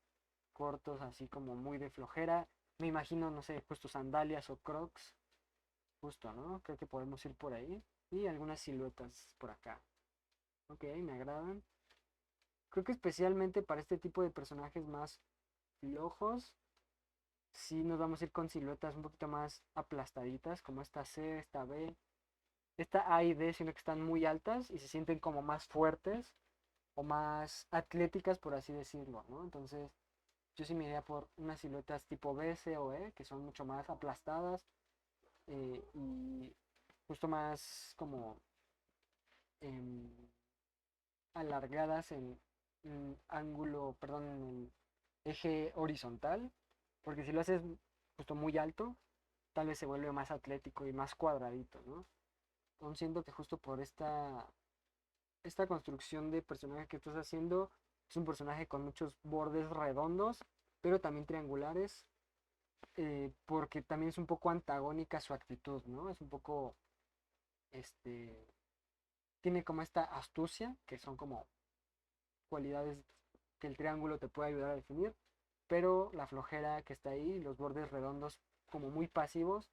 cortos, así como muy de flojera. Me imagino, no sé, justo sandalias o crocs, justo, ¿no? Creo que podemos ir por ahí. Y algunas siluetas por acá. Ok, me agradan. Creo que especialmente para este tipo de personajes más flojos, sí nos vamos a ir con siluetas un poquito más aplastaditas, como esta C, esta B, esta A y D, sino que están muy altas y se sienten como más fuertes o más atléticas, por así decirlo, ¿no? Entonces, yo sí me iría por unas siluetas tipo B, C o E, que son mucho más aplastadas y justo más como em, alargadas en ángulo, perdón, en el eje horizontal, porque si lo haces justo muy alto, tal vez se vuelve más atlético y más cuadradito, ¿no? Entonces siento que justo por esta construcción de personaje que estás haciendo, es un personaje con muchos bordes redondos, pero también triangulares, porque también es un poco antagónica su actitud, ¿no? Es un poco, este, tiene como esta astucia, que son como cualidades que el triángulo te puede ayudar a definir, pero la flojera que está ahí, los bordes redondos como muy pasivos,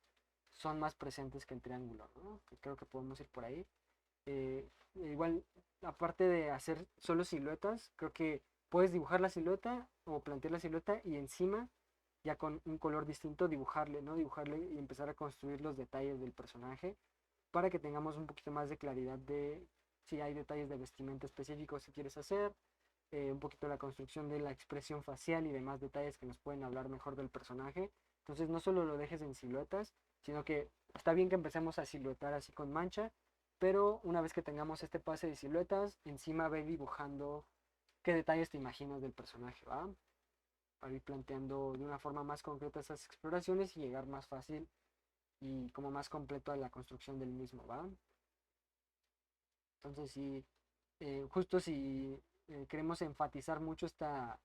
son más presentes que el triángulo, ¿no? Que creo que podemos ir por ahí. Igual, aparte de hacer solo siluetas, creo que puedes dibujar la silueta o plantear la silueta y encima, ya con un color distinto, dibujarle, ¿no? Dibujarle y empezar a construir los detalles del personaje para que tengamos un poquito más de claridad de si hay detalles de vestimenta específicos que quieres hacer, un poquito la construcción de la expresión facial y demás detalles que nos pueden hablar mejor del personaje. Entonces no solo lo dejes en siluetas, sino que está bien que empecemos a siluetar así con mancha, pero una vez que tengamos este pase de siluetas, encima ve dibujando qué detalles te imaginas del personaje, ¿va? Para ir planteando de una forma más concreta esas exploraciones y llegar más fácil y como más completo a la construcción del mismo, ¿va? Entonces sí, justo si queremos enfatizar mucho esta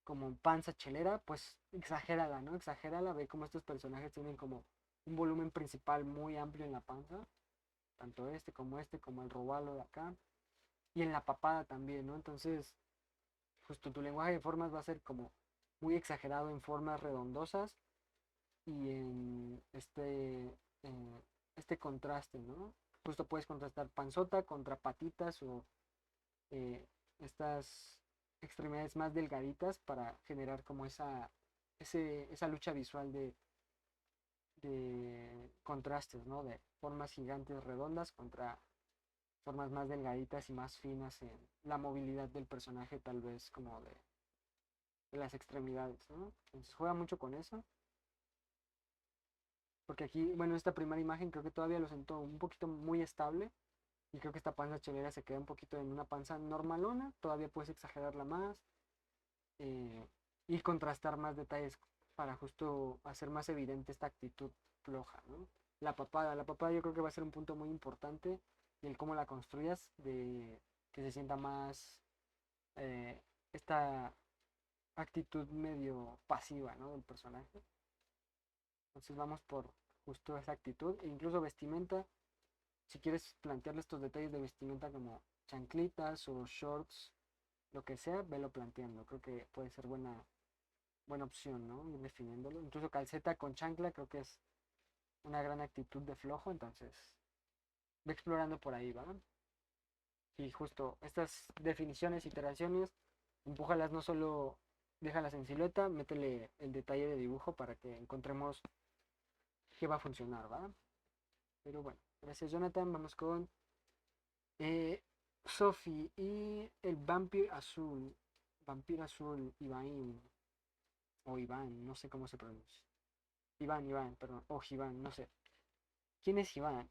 como panza chelera, pues exagérala, ¿no? Exagérala, ve cómo estos personajes tienen como un volumen principal muy amplio en la panza, tanto este, como el robalo de acá, y en la papada también, ¿no? Entonces, justo tu lenguaje de formas va a ser como muy exagerado en formas redondosas y en este contraste, ¿no? Justo puedes contrastar panzota contra patitas o eh, estas extremidades más delgaditas para generar como esa lucha visual de contrastes, ¿no? De formas gigantes redondas contra formas más delgaditas y más finas en la movilidad del personaje, tal vez como de las extremidades, ¿no? Entonces juega mucho con eso. Porque aquí, bueno, esta primera imagen creo que todavía lo siento un poquito muy estable. Y creo que esta panza chelera se queda un poquito en una panza normalona. Todavía puedes exagerarla más. eh, y contrastar más detalles para justo hacer más evidente esta actitud floja, ¿no? La papada yo creo que va a ser un punto muy importante y el cómo la construyas, de que se sienta más eh, esta actitud medio pasiva, ¿no? Del personaje. Entonces vamos por justo esa actitud e incluso vestimenta. Si quieres plantearle estos detalles de vestimenta como chanclitas o shorts, lo que sea, velo planteando. Creo que puede ser buena opción, ¿no? Ir definiéndolo. Incluso calceta con chancla creo que es una gran actitud de flojo, entonces ve explorando por ahí, ¿va? Y justo estas definiciones, iteraciones, empújalas no solo, déjalas en silueta, métele el detalle de dibujo para que encontremos qué va a funcionar, ¿va? Pero bueno, gracias Jonathan, vamos con Sophie y el vampiro azul, Iván, o Iván, no sé cómo se pronuncia. Iván, perdón, o Iván, no sé. ¿Quién es Iván?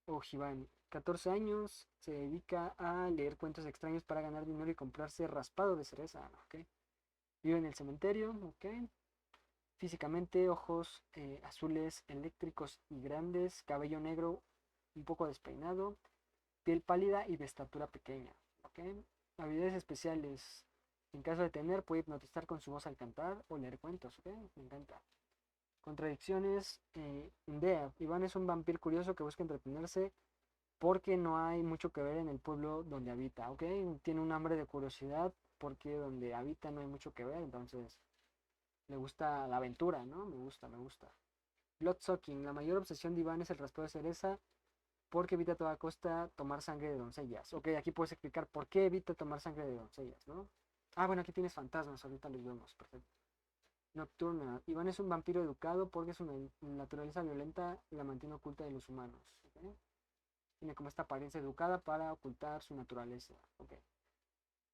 Ojibán, 14 años, se dedica a leer cuentos extraños para ganar dinero y comprarse raspado de cereza. Ok. Vive en el cementerio. Ok. Físicamente, ojos azules, eléctricos y grandes, cabello negro, un poco despeinado, piel pálida y de estatura pequeña. ¿Ok? Habilidades especiales. En caso de tener, puede hipnotizar con su voz al cantar o leer cuentos. ¿Ok? Me encanta. Contradicciones. Indea. Iván es un vampiro curioso que busca entretenerse porque no hay mucho que ver en el pueblo donde habita. ¿Ok? Tiene un hambre de curiosidad porque donde habita no hay mucho que ver. Entonces, le gusta la aventura, ¿no? Me gusta, me gusta. Bloodsucking. La mayor obsesión de Iván es el raspeo de cereza porque evita a toda costa tomar sangre de doncellas. Ok, aquí puedes explicar por qué evita tomar sangre de doncellas, ¿no? Ah, bueno, aquí tienes fantasmas, ahorita los vemos, perfecto. Nocturna. Iván es un vampiro educado porque su naturaleza violenta la mantiene oculta de los humanos. ¿Ok? Tiene como esta apariencia educada para ocultar su naturaleza. Ok.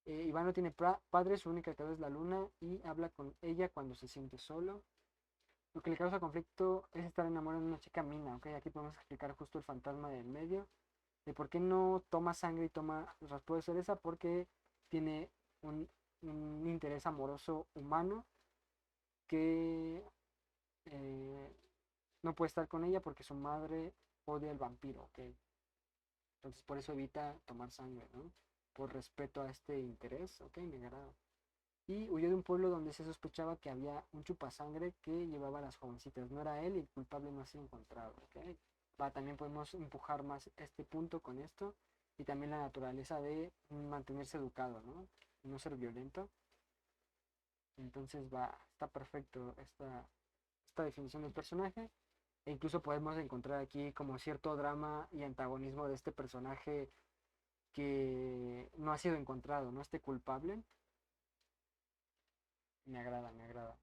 Iván no tiene padre, su única cabeza es la luna y habla con ella cuando se siente solo. Lo que le causa conflicto es estar enamorado de una chica mina, ¿ok? Aquí podemos explicar justo el fantasma del medio, de por qué no toma sangre y toma raspo de cereza, porque tiene un, un interés amoroso humano que eh, no puede estar con ella porque su madre odia al vampiro, ¿ok? Entonces por eso evita tomar sangre, ¿no? Por respeto a este interés, ¿ok? Me agrada. Y huyó de un pueblo donde se sospechaba que había un chupasangre que llevaba a las jovencitas. No era él y el culpable no ha sido encontrado. ¿Ok? También podemos empujar más este punto con esto y también la naturaleza de mantenerse educado, ¿no? No ser violento. Entonces está perfecto esta definición del personaje. E incluso podemos encontrar aquí como cierto drama y antagonismo de este personaje que no ha sido encontrado, ¿no? Este culpable. Me agrada, me agrada.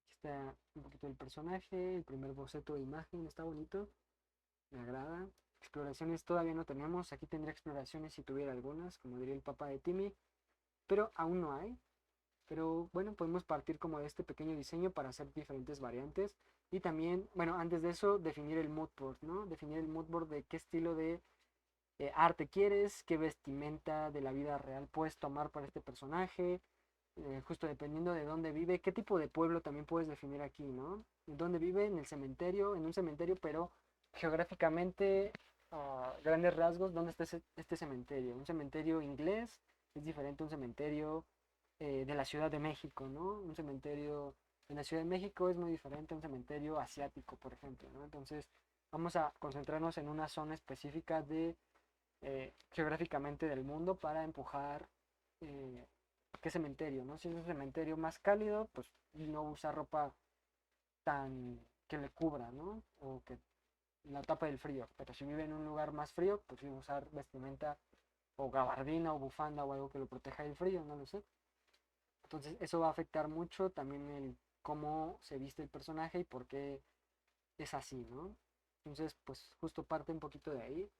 Aquí está un poquito el personaje, el primer boceto de imagen, está bonito, me agrada. Exploraciones todavía no tenemos, aquí tendría exploraciones si tuviera algunas, como diría el papá de Timmy, pero aún no hay. Pero bueno, podemos partir como de este pequeño diseño para hacer diferentes variantes. Y también, bueno, antes de eso, definir el mood board, ¿no? Definir el mood board de qué estilo de arte quieres, qué vestimenta de la vida real puedes tomar para este personaje, justo dependiendo de dónde vive, qué tipo de pueblo también puedes definir aquí, ¿no? ¿Dónde vive? En el cementerio, en un cementerio, pero geográficamente, a grandes rasgos, ¿dónde está este cementerio? Un cementerio inglés es diferente a un cementerio de la Ciudad de México, ¿no? Un cementerio en la Ciudad de México es muy diferente a un cementerio asiático, por ejemplo, ¿no? Entonces, vamos a concentrarnos en una zona específica de geográficamente del mundo para empujar eh, qué cementerio, ¿no? Si es un cementerio más cálido, pues no usar ropa tan que le cubra, ¿no? O que la tapa del frío. Pero si vive en un lugar más frío, pues usar vestimenta o gabardina o bufanda o algo que lo proteja del frío, no lo sé. Entonces eso va a afectar mucho también el cómo se viste el personaje y por qué es así, ¿no? Entonces, pues justo parte un poquito de ahí,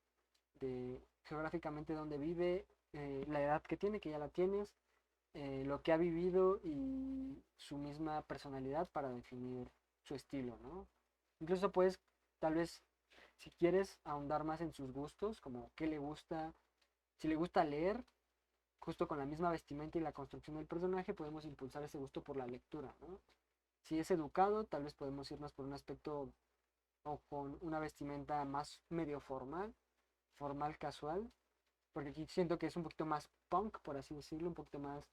de geográficamente dónde vive, la edad que tiene, que ya la tienes, lo que ha vivido y su misma personalidad para definir su estilo, ¿no? Incluso puedes, tal vez, si quieres ahondar más en sus gustos, como qué le gusta, si le gusta leer, justo con la misma vestimenta y la construcción del personaje, podemos impulsar ese gusto por la lectura, ¿no? Si es educado, tal vez podemos irnos por un aspecto o con una vestimenta más medio formal, formal casual, porque aquí siento que es un poquito más punk, por así decirlo, un poquito más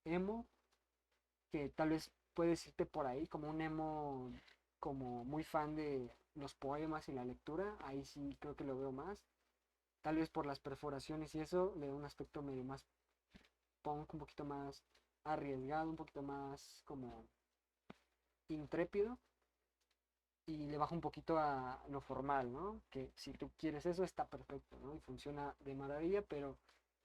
emo, que tal vez puedes irte por ahí como un emo como muy fan de los poemas y la lectura, ahí sí creo que lo veo más. Tal vez por las perforaciones y eso le da un aspecto medio más punk, un poquito más arriesgado, un poquito más como intrépido y le baja un poquito a lo formal, ¿no? Que si tú quieres eso está perfecto, ¿no? Y funciona de maravilla, pero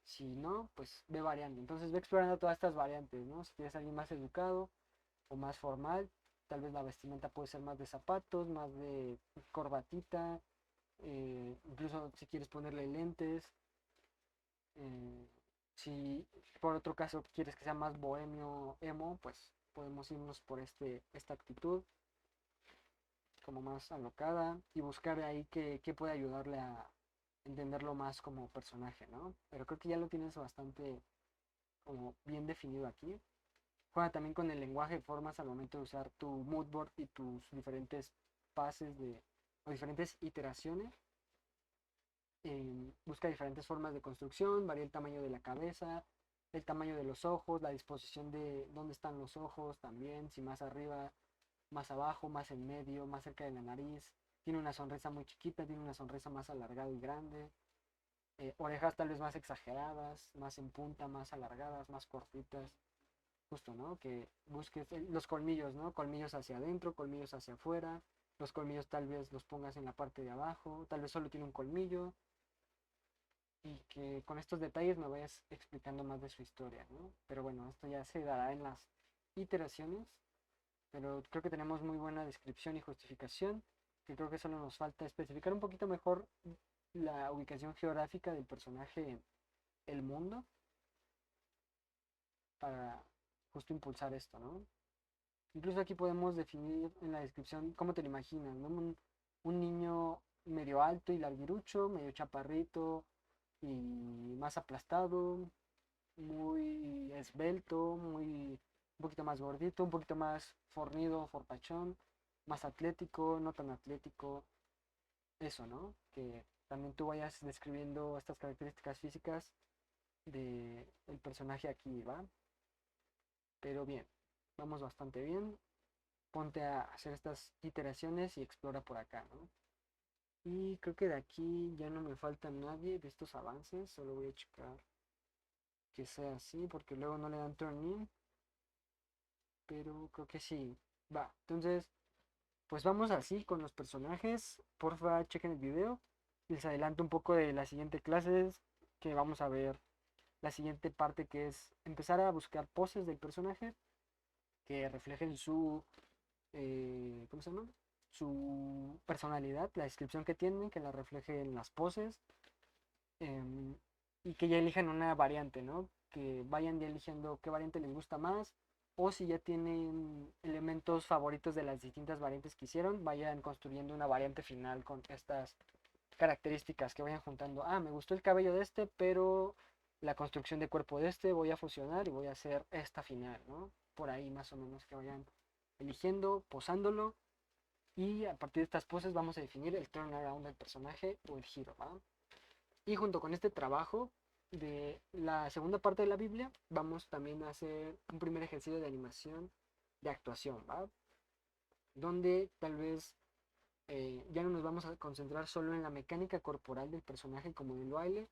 si no, pues ve variando. Entonces ve explorando todas estas variantes, ¿no? Si quieres alguien más educado o más formal, tal vez la vestimenta puede ser más de zapatos, más de corbatita, incluso si quieres ponerle lentes. eh, si por otro caso quieres que sea más bohemio, emo, pues podemos irnos por esta actitud. como más alocada y buscar ahí qué puede ayudarle a entenderlo más como personaje, ¿no? Pero creo que ya lo tienes bastante como bien definido aquí. Juega también con el lenguaje de formas al momento de usar tu mood board y tus diferentes pases o diferentes iteraciones. Busca diferentes formas de construcción, varía el tamaño de la cabeza, el tamaño de los ojos, la disposición de dónde están los ojos también, si más arriba, más abajo, más en medio, más cerca de la nariz. Tiene una sonrisa muy chiquita, tiene una sonrisa más alargada y grande. Orejas tal vez más exageradas, más en punta, más alargadas, más cortitas. Justo, ¿no? Que busques los colmillos, ¿no? Colmillos hacia adentro, colmillos hacia afuera. Los colmillos tal vez los pongas en la parte de abajo, tal vez solo tiene un colmillo. Y que con estos detalles me vayas explicando más de su historia, ¿no? Pero bueno, esto ya se dará en las iteraciones. Pero creo que tenemos muy buena descripción y justificación. Que creo que solo nos falta especificar un poquito mejor la ubicación geográfica del personaje en el mundo para justo impulsar esto, ¿no? Incluso aquí podemos definir en la descripción cómo te lo imaginas, ¿no? Un niño medio alto y larguirucho, medio chaparrito y más aplastado, muy esbelto, un poquito más gordito, un poquito más fornido, fortachón, más atlético, no tan atlético, eso, ¿no? Que también tú vayas describiendo estas características físicas del personaje aquí, ¿va? Pero bien, vamos bastante bien. Ponte a hacer estas iteraciones y explora por acá, ¿no? Y creo que de aquí ya no me falta nadie de estos avances, solo voy a checar que sea así, porque luego no le dan turn in, pero creo que sí. Va, entonces, pues vamos así con los personajes. Porfa, chequen el video. Les adelanto un poco de las siguientes clases que vamos a ver. La siguiente parte que es empezar a buscar poses del personaje que reflejen ¿cómo se llama? Su personalidad, la descripción que tienen, que la refleje en las poses em, y que ya elijan una variante, ¿no? Que vayan ya eligiendo qué variante les gusta más o si ya tienen elementos favoritos de las distintas variantes que hicieron, vayan construyendo una variante final con estas características que vayan juntando. Ah, me gustó el cabello de este, pero la construcción de cuerpo de este voy a fusionar y voy a hacer esta final, ¿no? Por ahí más o menos que vayan eligiendo, posándolo y a partir de estas poses vamos a definir el turnaround del personaje o el giro, ¿va? Y junto con este trabajo de la segunda parte de la Biblia, vamos también a hacer un primer ejercicio de animación de actuación, ¿va? Donde tal vez ya no nos vamos a concentrar solo en la mecánica corporal del personaje como en el baile,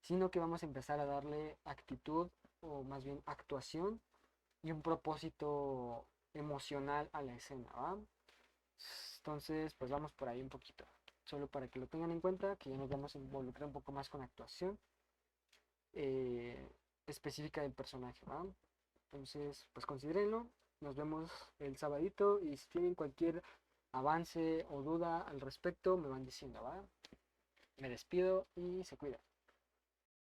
sino que vamos a empezar a darle actitud o más bien actuación y un propósito emocional a la escena, ¿va? Entonces, pues vamos por ahí un poquito. Solo para que lo tengan en cuenta, que ya nos vamos a involucrar un poco más con actuación eh, específica del personaje, ¿va? Entonces, pues considérenlo. Nos vemos el sabadito y si tienen cualquier avance o duda al respecto, me van diciendo, ¿va? Me despido y se cuidan.